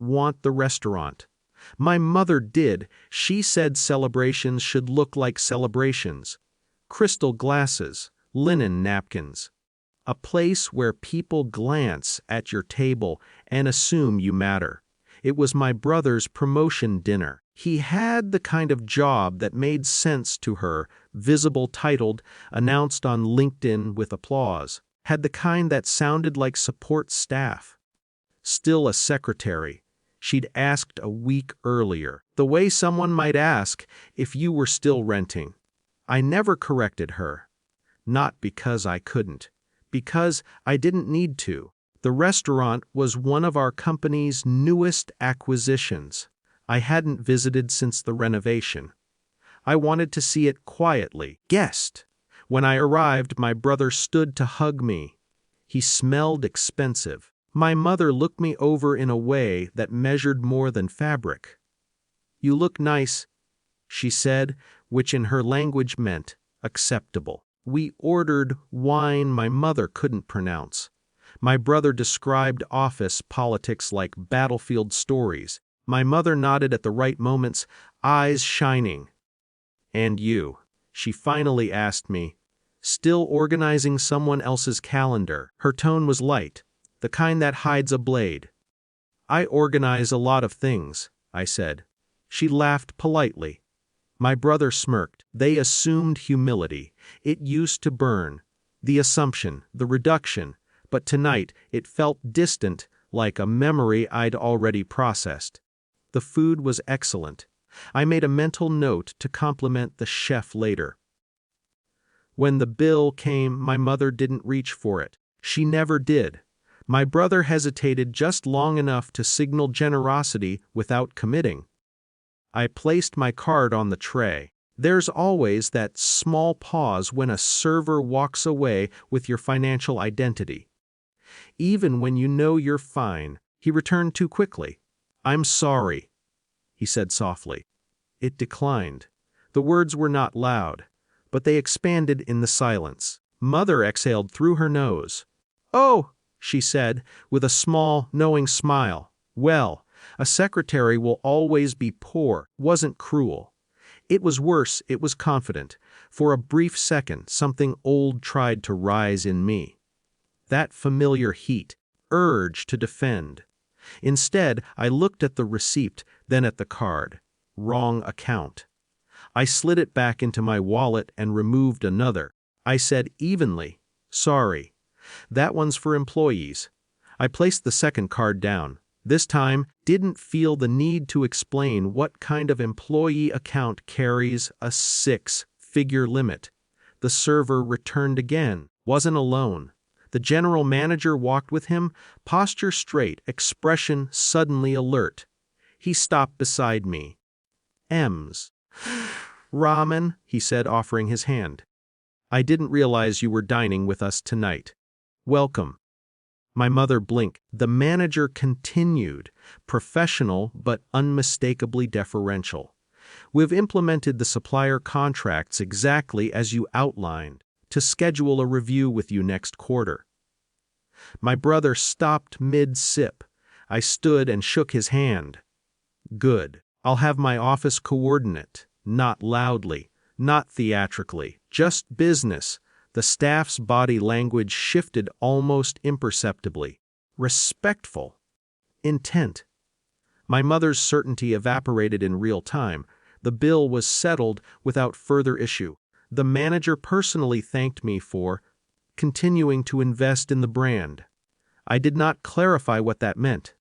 want the restaurant. My mother did. She said celebrations should look like celebrations. Crystal glasses, linen napkins. A place where people glance at your table and assume you matter. It was my brother's promotion dinner. He had the kind of job that made sense to her, visible, titled, announced on LinkedIn with applause. Had the kind that sounded like support staff. Still a secretary. She'd asked a week earlier, the way someone might ask if you were still renting. I never corrected her. Not because I couldn't. Because I didn't need to. The restaurant was one of our company's newest acquisitions. I hadn't visited since the renovation. I wanted to see it quietly. Guest. When I arrived, my brother stood to hug me. He smelled expensive. My mother looked me over in a way that measured more than fabric. "You look nice," she said, which in her language meant acceptable. We ordered wine my mother couldn't pronounce. My brother described office politics like battlefield stories. My mother nodded at the right moments, eyes shining. "And you?" she finally asked me, still organizing someone else's calendar. Her tone was light, the kind that hides a blade. "I organize a lot of things," I said. She laughed politely. My brother smirked. They assumed humility. It used to burn. The assumption, the reduction. But tonight it felt distant, like a memory I'd already processed. The food was excellent. I made a mental note to compliment the chef later. When the bill came, my mother didn't reach for it. She never did. My brother hesitated just long enough to signal generosity without committing. I placed my card on the tray. There's always that small pause when a server walks away with your financial identity. Even when you know you're fine, he returned too quickly. "I'm sorry," he said softly. It declined. The words were not loud, but they expanded in the silence. Mother exhaled through her nose. "Oh," she said, with a small, knowing smile. "Well, a secretary will always be poor," wasn't cruel. It was worse, it was confident. For a brief second, something old tried to rise in me. That familiar heat, urge to defend. Instead, I looked at the receipt, then at the card. Wrong account. I slid it back into my wallet and removed another. I said evenly, "Sorry. That one's for employees." I placed the second card down. This time, didn't feel the need to explain what kind of employee account carries a 6-figure limit. The server returned again, wasn't alone. The general manager walked with him, posture straight, expression suddenly alert. He stopped beside me. "M's. Ramen," he said, offering his hand. "I didn't realize you were dining with us tonight. Welcome." My mother blinked. The manager continued, professional but unmistakably deferential. "We've implemented the supplier contracts exactly as you outlined, to schedule a review with you next quarter." My brother stopped mid-sip. I stood and shook his hand. "Good. I'll have my office coordinate, not loudly, not theatrically, just business." The staff's body language shifted almost imperceptibly. Respectful. Intent. My mother's certainty evaporated in real time. The bill was settled without further issue. The manager personally thanked me for continuing to invest in the brand. I did not clarify what that meant.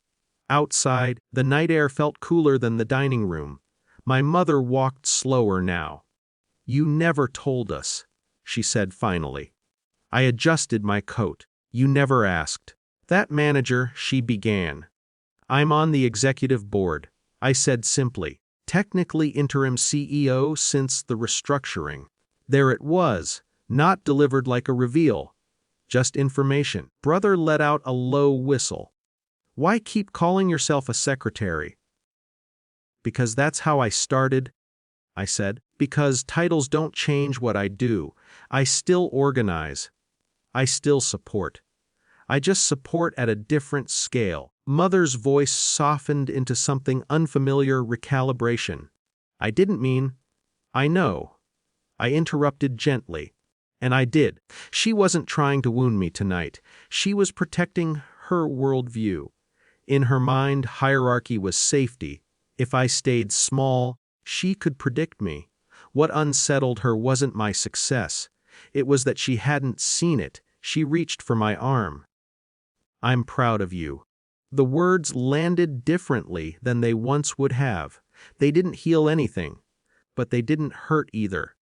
Outside, the night air felt cooler than the dining room. My mother walked slower now. "You never told us," she said finally. I adjusted my coat. "You never asked." "That manager," she began. "I'm on the executive board," I said simply. "Technically interim CEO since the restructuring." There it was, not delivered like a reveal. Just information. Brother let out a low whistle. "Why keep calling yourself a secretary?" "Because that's how I started," I said. "Because titles don't change what I do. I still organize. I still support. I just support at a different scale. Mother's voice softened into something unfamiliar recalibration. I didn't mean, I know. I interrupted gently. And I did. She wasn't trying to wound me tonight. She was protecting her worldview. In her mind, hierarchy was safety. If I stayed small, she could predict me. What unsettled her wasn't my success. It was that she hadn't seen it. She reached for my arm. I'm proud of you. The words landed differently than they once would have. They didn't heal anything, but they didn't hurt either.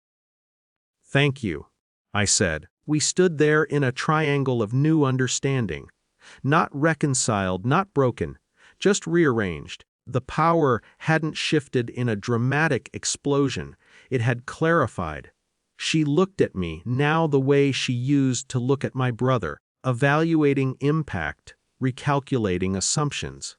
Thank you, I said. We stood there in a triangle of new understanding. Not reconciled, not broken, just rearranged. The power hadn't shifted in a dramatic explosion. It had clarified. She looked at me now the way she used to look at my brother, evaluating impact, recalculating assumptions.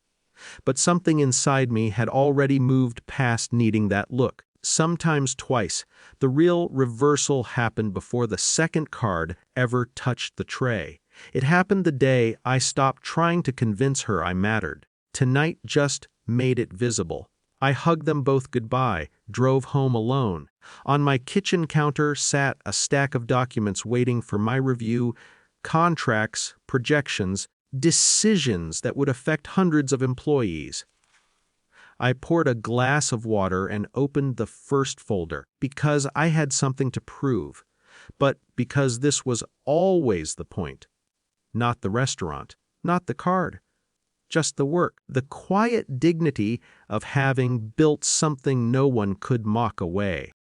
But something inside me had already moved past needing that look. Sometimes twice, the real reversal happened before the second card ever touched the tray. It happened the day I stopped trying to convince her I mattered. Tonight just made it visible. I hugged them both goodbye, drove home alone. On my kitchen counter sat a stack of documents waiting for my review, contracts, projections, decisions that would affect hundreds of employees. I poured a glass of water and opened the first folder, because I had something to prove, but because this was always the point. Not the restaurant, not the card, just the work, the quiet dignity of having built something no one could mock away.